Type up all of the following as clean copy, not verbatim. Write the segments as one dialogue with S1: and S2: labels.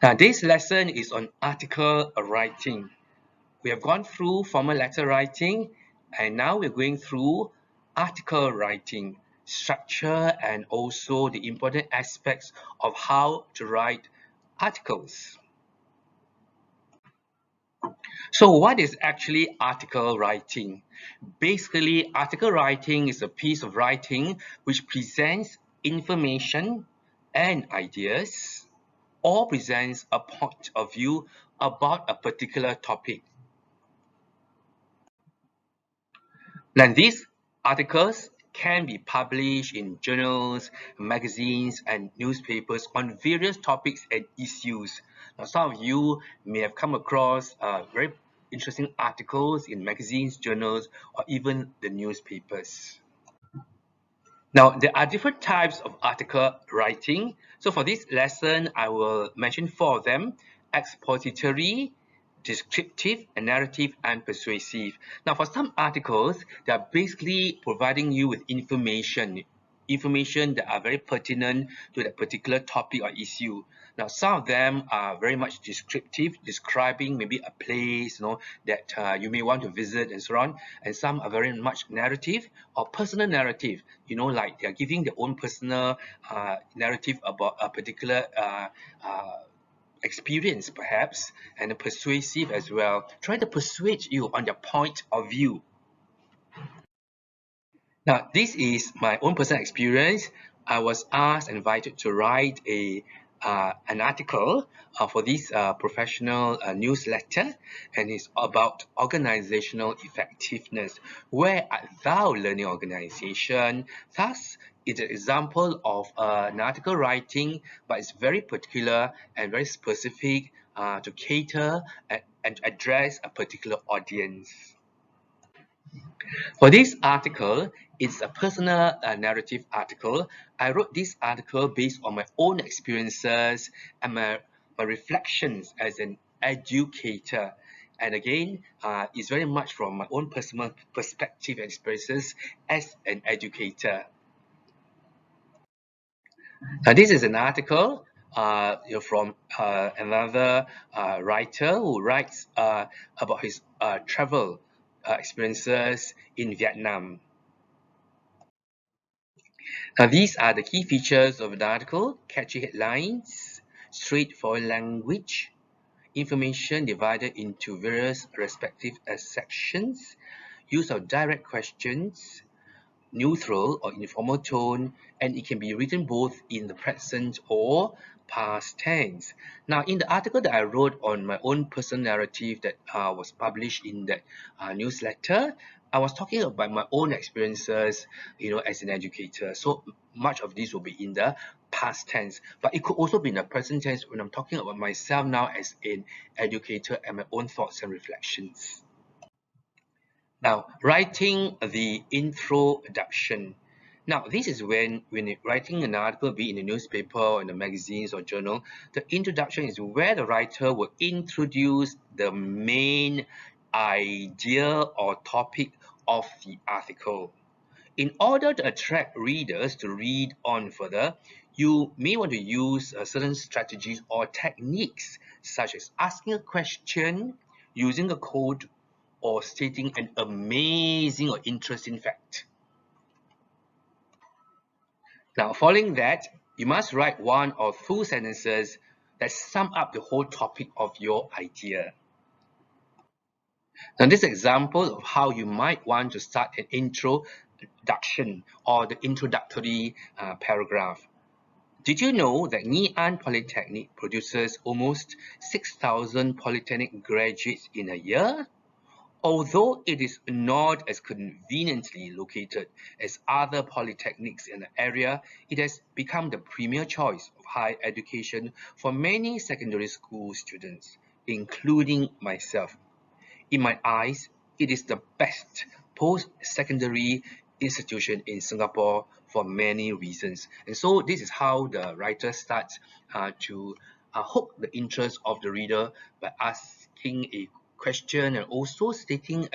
S1: Now, this lesson is on article writing. We have gone through formal letter writing, and now we're going through article writing, structure, and also the important aspects of how to write articles. So what is actually article writing? Basically, article writing is a piece of writing which presents information and ideas or presents a point of view about a particular topic. Now, these articles can be published in journals, magazines, and newspapers on various topics and issues. Now, some of you may have come across very interesting articles in magazines, journals, or even the newspapers. Now, there are different types of article writing. So for this lesson, I will mention four of them: expository, descriptive, narrative, and persuasive. Now, for some articles, they are basically providing you with information that are very pertinent to that particular topic or issue. Now, some of them are very much descriptive, describing maybe a place, that you may want to visit and so on. And some are very much narrative or personal narrative, like they are giving their own personal narrative about a particular experience perhaps, and persuasive as well, trying to persuade you on their point of view. Now, this is my own personal experience. I was asked and invited to write an article for this professional newsletter, and it's about organizational effectiveness. Where art thou learning organization? Thus, it's an example of an article writing, but it's very particular and very specific to cater and address a particular audience. For this article, it's a personal narrative article. I wrote this article based on my own experiences and my reflections as an educator. And again, it's very much from my own personal perspective and experiences as an educator. Now, this is an article from another writer who writes about his travel experiences in Vietnam. Now, these are the key features of an article: catchy headlines, straightforward language, information divided into various respective sections, use of direct questions, neutral or informal tone, and it can be written both in the present or past tense. Now, in the article that I wrote on my own personal narrative that was published in that newsletter, I was talking about my own experiences, as an educator. So much of this will be in the past tense, but it could also be in the present tense when I'm talking about myself now as an educator and my own thoughts and reflections. Now, writing the introduction. Now, this is when you're writing an article, be it in a newspaper or in the magazines or journal, the introduction is where the writer will introduce the main idea or topic of the article. In order to attract readers to read on further, you may want to use certain strategies or techniques, such as asking a question, using a code, or stating an amazing or interesting fact. Now, following that, you must write one or two sentences that sum up the whole topic of your idea. Now, this example of how you might want to start an introduction or the introductory paragraph. Did you know that Nghi An Polytechnic produces almost 6,000 polytechnic graduates in a year? Although it is not as conveniently located as other polytechnics in the area, it has become the premier choice of higher education for many secondary school students, including myself. In my eyes, it is the best post-secondary institution in Singapore for many reasons. And so this is how the writer starts to hook the interest of the reader by asking a question and also stating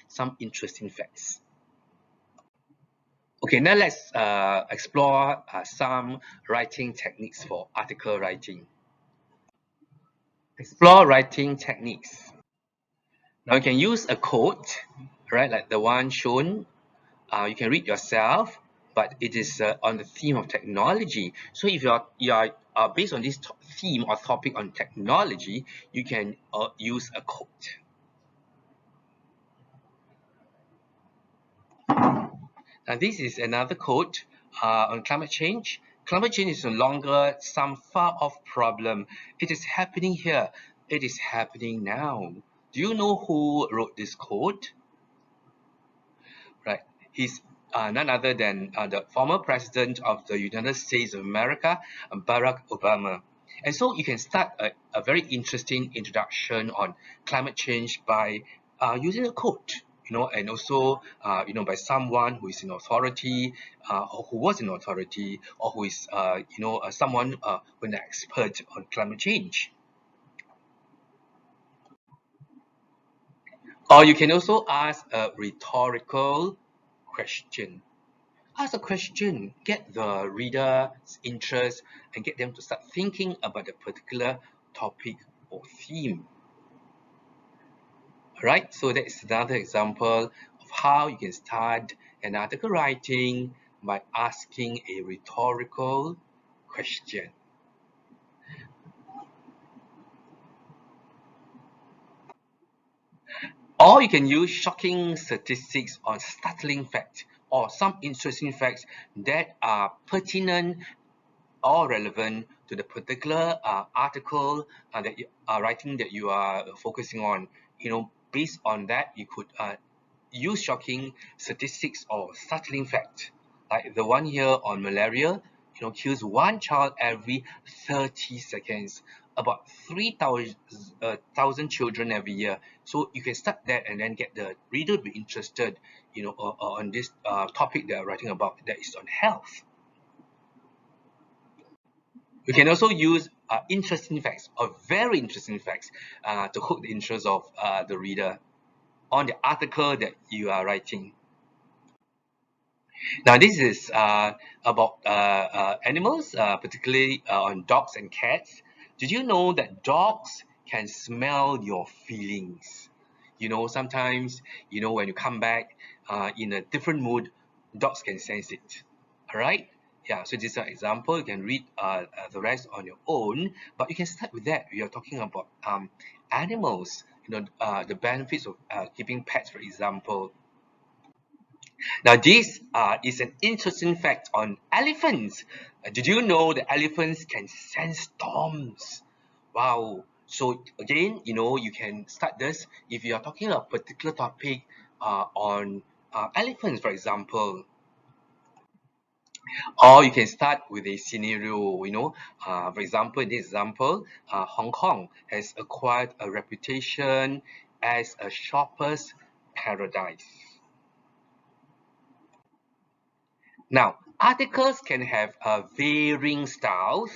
S1: some interesting facts. Okay, now let's explore some writing techniques for article writing. Explore writing techniques. Now you can use a quote, right, like the one shown. You can read yourself, but it is on the theme of technology. So if you are based on this theme or topic on technology, you can use a quote. Now this is another quote on climate change. Climate change is no longer some far off problem. It is happening here. It is happening now. Do you know who wrote this quote? Right. He's none other than the former president of the United States of America, Barack Obama. And so you can start a very interesting introduction on climate change by using a quote, and also, by someone who is in authority, or who was in authority, or who is, someone who is an expert on climate change. Or you can also ask a rhetorical question. Ask a question, get the reader's interest, and get them to start thinking about a particular topic or theme. Alright, so that is another example of how you can start an article writing by asking a rhetorical question. Or you can use shocking statistics or startling facts or some interesting facts that are pertinent or relevant to the particular article that you are writing, that you are focusing on. Based on that, you could use shocking statistics or startling fact, like the one here on malaria. Kills one child every 30 seconds, about 3,000 children every year. So you can start that and then get the reader to be interested, on this topic that I'm writing about, that is on health. You can also use interesting facts or very interesting facts to hook the interest of the reader on the article that you are writing. Now, this is about animals, particularly on dogs and cats. Did you know that dogs can smell your feelings? Sometimes, when you come back in a different mood, dogs can sense it. All right? Yeah, so this is an example. You can read the rest on your own, but you can start with that. We are talking about animals, the benefits of keeping pets, for example. Now, this is an interesting fact on elephants. Did you know that elephants can sense storms? Wow. So again, you can start this if you are talking a particular topic on elephants, for example. Or you can start with a scenario, for example, in this example, Hong Kong has acquired a reputation as a shopper's paradise. Now, articles can have varying styles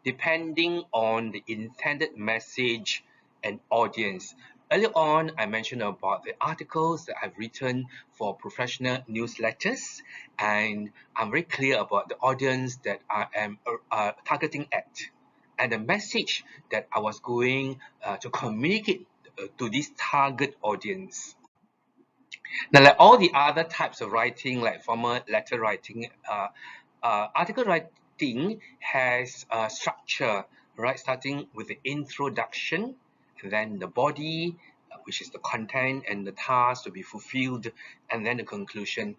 S1: depending on the intended message and audience. Earlier on, I mentioned about the articles that I've written for professional newsletters, and I'm very clear about the audience that I am targeting at, and the message that I was going to communicate to this target audience. Now, like all the other types of writing, like formal letter writing, article writing has a structure, right? Starting with the introduction, and then the body, which is the content and the task to be fulfilled, and then the conclusion.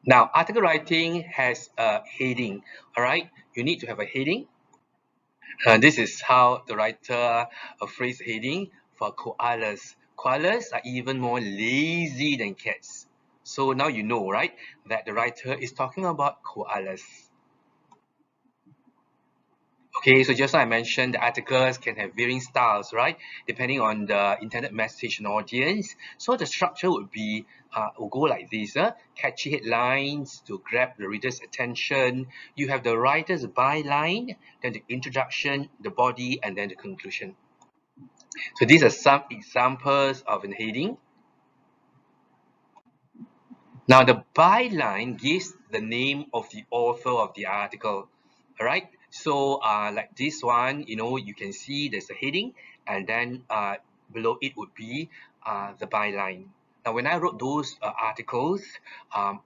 S1: Now, article writing has a heading, all right? You need to have a heading. This is how the writer phrase heading for koalas. Koalas are even more lazy than cats. So now you know, right, that the writer is talking about koalas. Okay, so just like I mentioned, the articles can have varying styles, right? Depending on the intended message and audience. So the structure will go like this: catchy headlines to grab the reader's attention. You have the writer's byline, then the introduction, the body, and then the conclusion. So these are some examples of an heading. Now the byline gives the name of the author of the article. All right. So like this one, you can see there's a heading, and then below it would be the byline. Now, when I wrote those articles,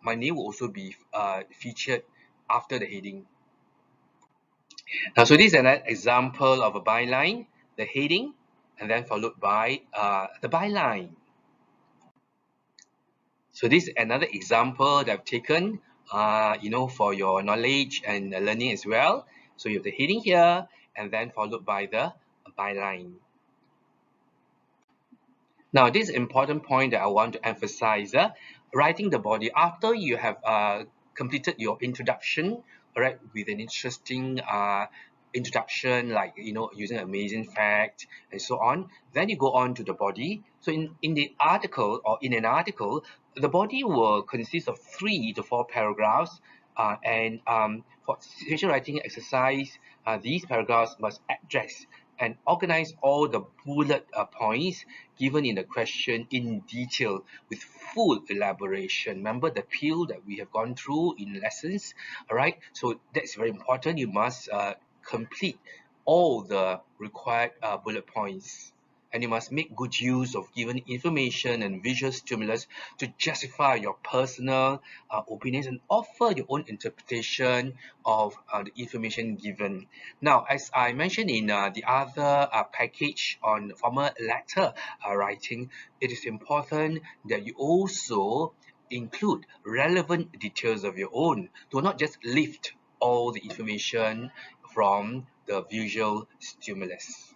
S1: my name will also be featured after the heading. Now, so this is an example of a byline, the heading, and then followed by the byline. So this is another example that I've taken, for your knowledge and learning as well. So you have the heading here, and then followed by the byline. Now, this important point that I want to emphasize, writing the body after you have completed your introduction, all right, with an interesting introduction, like, using amazing fact and so on. Then you go on to the body. So in the article, or in an article, the body will consist of 3 to 4 paragraphs. And for situation writing exercise, these paragraphs must address and organize all the bullet points given in the question in detail with full elaboration. Remember the peel that we have gone through in lessons, all right? So that's very important. You must complete all the required bullet points. And you must make good use of given information and visual stimulus to justify your personal opinions and offer your own interpretation of the information given. Now, as I mentioned in the other package on formal letter writing, it is important that you also include relevant details of your own. Do not just lift all the information from the visual stimulus.